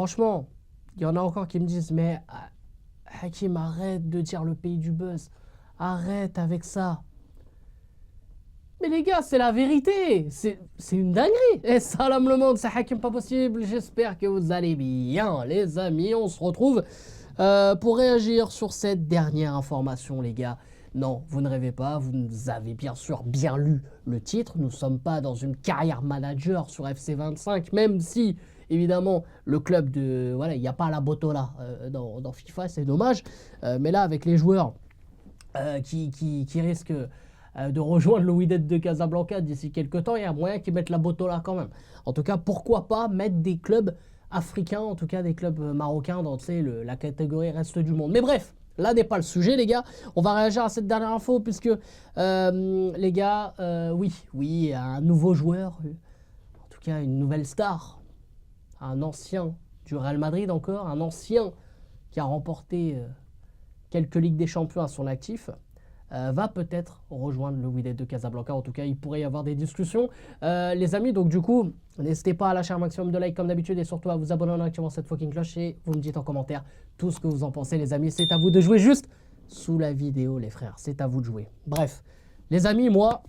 franchement, il y en a encore qui me disent, mais Hakim, arrête de dire le pays du buzz. Arrête avec ça. Mais les gars, c'est la vérité. C'est une dinguerie. Et salam le monde, c'est Hakim pas possible. J'espère que vous allez bien, les amis. On se retrouve pour réagir sur cette dernière information, les gars. Non, vous ne rêvez pas. Vous avez bien sûr bien lu le titre. Nous ne sommes pas dans une carrière manager sur FC25, même si, évidemment, le club de... Voilà, il n'y a pas la Botola dans FIFA, c'est dommage. Mais là, avec les joueurs qui risquent de rejoindre le Wydad de Casablanca d'ici quelques temps, il y a moyen qu'ils mettent la Botola quand même. En tout cas, pourquoi pas mettre des clubs africains, en tout cas des clubs marocains dans la catégorie reste du monde. Mais bref, là n'est pas le sujet, les gars. On va réagir à cette dernière info puisque, les gars, oui, un nouveau joueur, en tout cas une nouvelle star, un ancien du Real Madrid encore, un ancien qui a remporté quelques Ligues des Champions à son actif, va peut-être rejoindre le Wydad de Casablanca. En tout cas, il pourrait y avoir des discussions. Les amis, donc du coup, n'hésitez pas à lâcher un maximum de likes comme d'habitude et surtout à vous abonner en activant cette fucking cloche et vous me dites en commentaire tout ce que vous en pensez, les amis. C'est à vous de jouer juste sous la vidéo, les frères. C'est à vous de jouer. Bref, les amis, moi,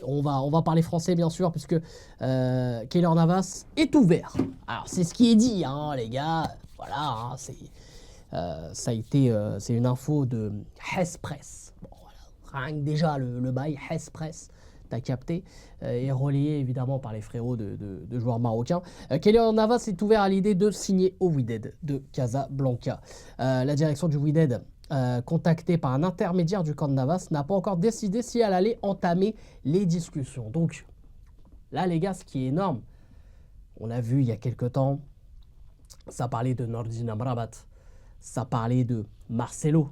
on va parler français, bien sûr, puisque Keylor Navas est ouvert. Alors, c'est ce qui est dit, hein, les gars. Voilà, hein, ça a été, c'est une info de Hespress. Bon, voilà. Rien que déjà le bail Hespress, t'as capté, est relayé évidemment par les frérots de joueurs marocains. Keylor Navas est ouvert à l'idée de signer au Wydad de Casablanca. La direction du Wydad, contactée par un intermédiaire du camp de Navas, n'a pas encore décidé si elle allait entamer les discussions. Donc là, les gars, ce qui est énorme, on a vu il y a quelques temps, ça parlait de Nordin Amrabat. Ça parlait de Marcelo.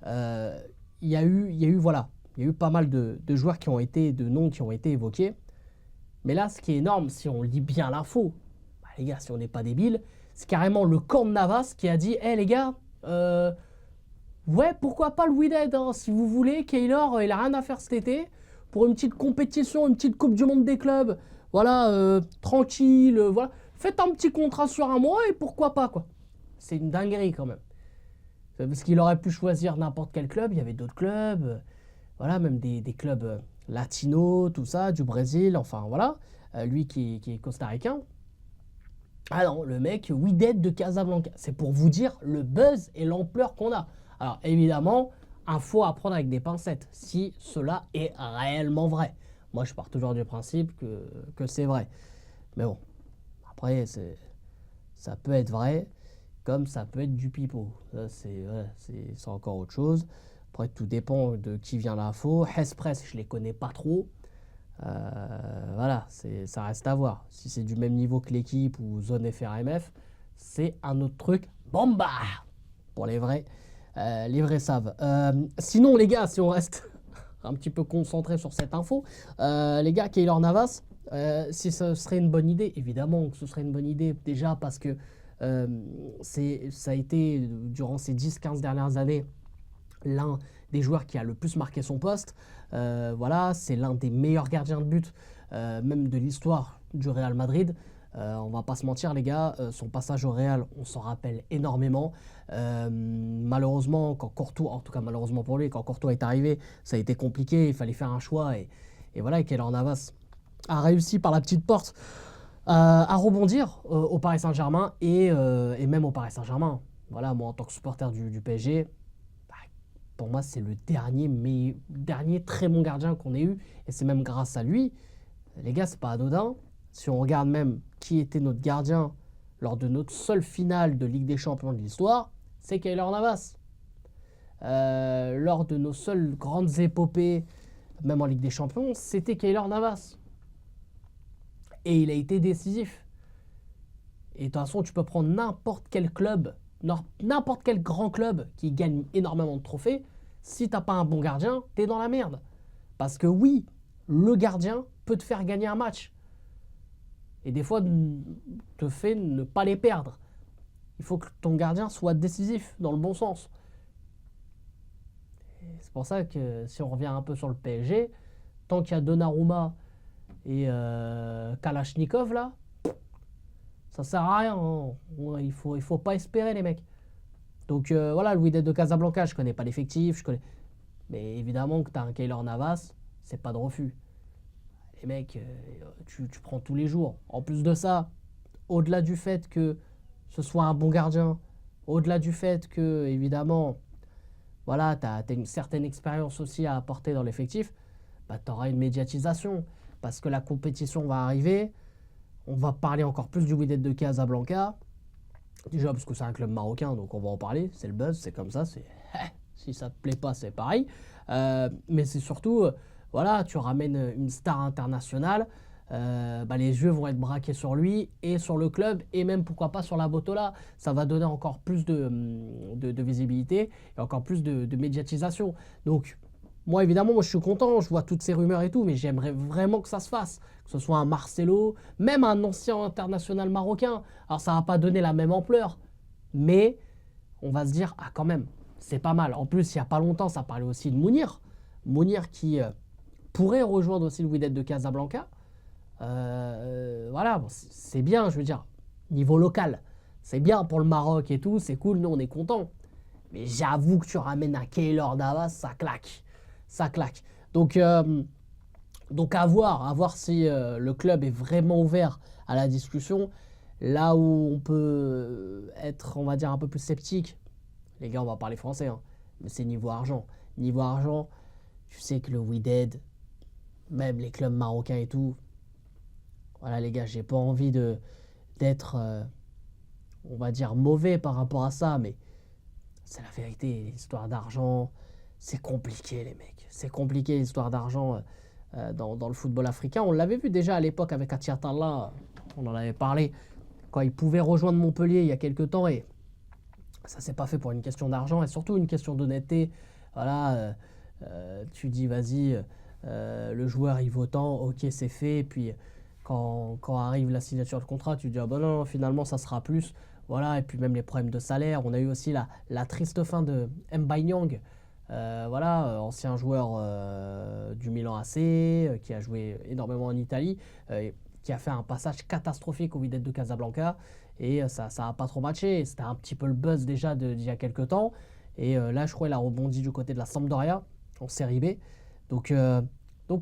Il y a eu pas mal de joueurs de noms qui ont été évoqués. Mais là, ce qui est énorme, si on lit bien l'info, bah les gars, si on n'est pas débiles, c'est carrément le camp de Navas qui a dit, les gars, ouais, pourquoi pas le Wydad, hein, si vous voulez, Keylor, il a rien à faire cet été, pour une petite compétition, une petite coupe du monde des clubs, voilà, tranquille, voilà, faites un petit contrat sur un mois et pourquoi pas, quoi. C'est une dinguerie quand même. Parce qu'il aurait pu choisir n'importe quel club, il y avait d'autres clubs, voilà, même des clubs latinos, tout ça, du Brésil, enfin voilà, lui qui est costaricain. Ah non, le mec, Wydad de Casablanca. C'est pour vous dire le buzz et l'ampleur qu'on a. Alors évidemment, info à prendre avec des pincettes, si cela est réellement vrai. Moi, je pars toujours du principe que c'est vrai. Mais bon, après, ça peut être vrai, comme ça peut être du pipeau. Ça, c'est encore autre chose. Après, tout dépend de qui vient l'info. Hespress, je les connais pas trop. Voilà, ça reste à voir. Si c'est du même niveau que l'équipe ou Zone FRMF, c'est un autre truc. Bomba pour les vrais savent. Sinon, les gars, si on reste un petit peu concentré sur cette info, les gars, Keylor Navas, si ce serait une bonne idée, évidemment que ce serait une bonne idée, déjà parce que ça a été, durant ces 10-15 dernières années, l'un des joueurs qui a le plus marqué son poste. Voilà, c'est l'un des meilleurs gardiens de but, même de l'histoire du Real Madrid. On va pas se mentir, les gars, son passage au Real, on s'en rappelle énormément. Malheureusement, quand Courtois, en tout cas malheureusement pour lui, quand Courtois est arrivé, ça a été compliqué, il fallait faire un choix. Et voilà, Keylor Navas a réussi par la petite porte à rebondir au Paris Saint-Germain et même au Paris Saint-Germain. Voilà, moi en tant que supporter du PSG, pour moi, c'est le dernier très bon gardien qu'on ait eu. Et c'est même grâce à lui. Les gars, c'est pas anodin. Si on regarde même qui était notre gardien lors de notre seule finale de Ligue des Champions de l'histoire, c'est Keylor Navas. Lors de nos seules grandes épopées, même en Ligue des Champions, c'était Keylor Navas. Et il a été décisif. Et de toute façon, tu peux prendre n'importe quel club, n'importe quel grand club qui gagne énormément de trophées. Si t'as pas un bon gardien, t'es dans la merde. Parce que oui, le gardien peut te faire gagner un match. Et des fois, te fait ne pas les perdre. Il faut que ton gardien soit décisif, dans le bon sens. C'est pour ça que si on revient un peu sur le PSG, tant qu'il y a Donnarumma et Kalachnikov là, Ça sert à rien. Hein. Ouais, il faut pas espérer, les mecs. Donc voilà, le Wydad de Casablanca, je connais pas l'effectif, mais évidemment que tu as un Keylor Navas, c'est pas de refus. Les mecs, tu prends tous les jours. En plus de ça, au-delà du fait que ce soit un bon gardien, au-delà du fait que, évidemment, voilà, tu as une certaine expérience aussi à apporter dans l'effectif, bah, tu auras une médiatisation. Parce que la compétition va arriver, on va parler encore plus du Wydad de Casablanca. Déjà parce que c'est un club marocain, donc on va en parler, c'est le buzz, c'est comme ça, si ça te plaît pas, c'est pareil. Mais c'est surtout, voilà, tu ramènes une star internationale, bah, les yeux vont être braqués sur lui et sur le club, et même pourquoi pas sur la Botola. Ça va donner encore plus de visibilité et encore plus de médiatisation. Donc, moi, évidemment, moi, je suis content, je vois toutes ces rumeurs et tout, mais j'aimerais vraiment que ça se fasse. Que ce soit un Marcelo, même un ancien international marocain. Alors, ça va pas donner la même ampleur, mais on va se dire, ah, quand même, c'est pas mal. En plus, il y a pas longtemps, ça parlait aussi de Mounir. Mounir qui pourrait rejoindre aussi le Wydad de Casablanca. Voilà, bon, c'est bien, je veux dire, niveau local. C'est bien pour le Maroc et tout, c'est cool, nous, on est contents. Mais j'avoue que tu ramènes un Keylor Navas, ça claque. Ça claque. Donc à voir si le club est vraiment ouvert à la discussion. Là où on peut être, on va dire, un peu plus sceptique, les gars, on va parler français, hein, mais c'est niveau argent. Niveau argent, tu sais que le Wydad, même les clubs marocains et tout, voilà les gars, j'ai pas envie d'être, on va dire, mauvais par rapport à ça, mais c'est la vérité, l'histoire d'argent, c'est compliqué les mecs. C'est compliqué l'histoire d'argent dans le football africain. On l'avait vu déjà à l'époque avec Atiatalla, on en avait parlé, quand il pouvait rejoindre Montpellier il y a quelques temps, et ça s'est pas fait pour une question d'argent, et surtout une question d'honnêteté. Voilà, tu dis vas-y, le joueur il vaut tant, ok c'est fait, et puis quand arrive la signature de contrat, tu dis ah ben non, finalement ça sera plus. Voilà, et puis même les problèmes de salaire. On a eu aussi la triste fin de M'Baye-Niang, voilà, ancien joueur du Milan AC, qui a joué énormément en Italie, qui a fait un passage catastrophique au Wydad de Casablanca, et ça n'a pas trop matché. C'était un petit peu le buzz déjà d'il y a quelques temps, et là je crois qu'il a rebondi du côté de la Sampdoria en Série B. Donc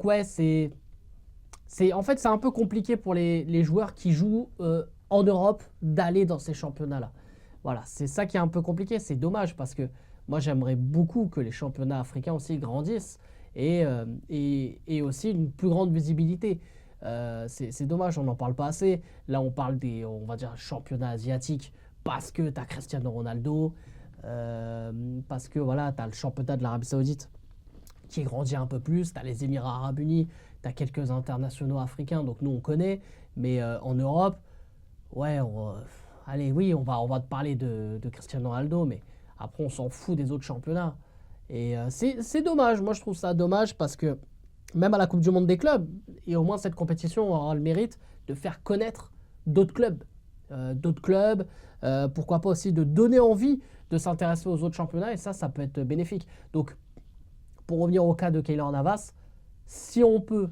ouais, en fait c'est un peu compliqué pour les joueurs qui jouent en Europe d'aller dans ces championnats-là. Voilà, c'est ça qui est un peu compliqué. C'est dommage parce que moi, j'aimerais beaucoup que les championnats africains aussi grandissent et aussi une plus grande visibilité. C'est dommage, on n'en parle pas assez. Là, on parle des, on va dire, championnats asiatiques parce que tu as Cristiano Ronaldo, parce que voilà, tu as le championnat de l'Arabie Saoudite qui grandit un peu plus, tu as les Émirats Arabes Unis, tu as quelques internationaux africains, donc nous on connaît, mais en Europe, ouais, allez, oui, on va te parler de Cristiano Ronaldo, mais après on s'en fout des autres championnats. Et c'est dommage, moi je trouve ça dommage parce que même à la Coupe du Monde des clubs, et au moins cette compétition aura le mérite de faire connaître d'autres clubs. Pourquoi pas aussi de donner envie de s'intéresser aux autres championnats, et ça peut être bénéfique. Donc, pour revenir au cas de Keylor Navas, si on peut,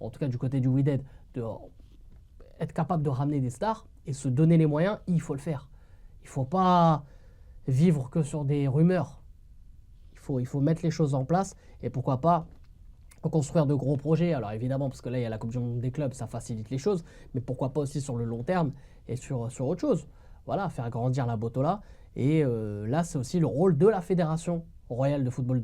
en tout cas du côté du Wydad, être capable de ramener des stars et se donner les moyens, il faut le faire. Il ne faut pas vivre que sur des rumeurs. Il faut mettre les choses en place et pourquoi pas construire de gros projets. Alors évidemment, parce que là, il y a la Coupe du Monde des clubs, ça facilite les choses, mais pourquoi pas aussi sur le long terme et sur autre chose. Voilà, faire grandir la Botola. Et là, c'est aussi le rôle de la Fédération royale de football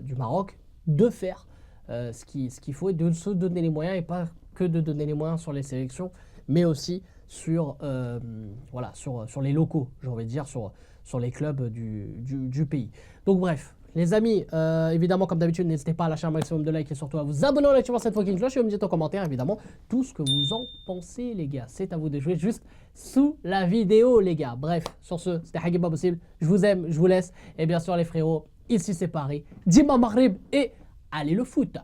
du Maroc de faire ce qu'il faut et de se donner les moyens, et pas que de donner les moyens sur les sélections, mais aussi sur les locaux, j'ai envie de dire, sur les clubs du pays. Donc bref, les amis, évidemment, comme d'habitude, n'hésitez pas à lâcher un maximum de likes et surtout à vous abonner en activant cette fucking cloche et me dites en commentaire, évidemment, tout ce que vous en pensez, les gars. C'est à vous de jouer juste sous la vidéo, les gars. Bref, sur ce, c'était Hagib Pas Possible. Je vous aime, je vous laisse. Et bien sûr, les frérots, ici c'est Paris. Dima Maghrib et allez le foot!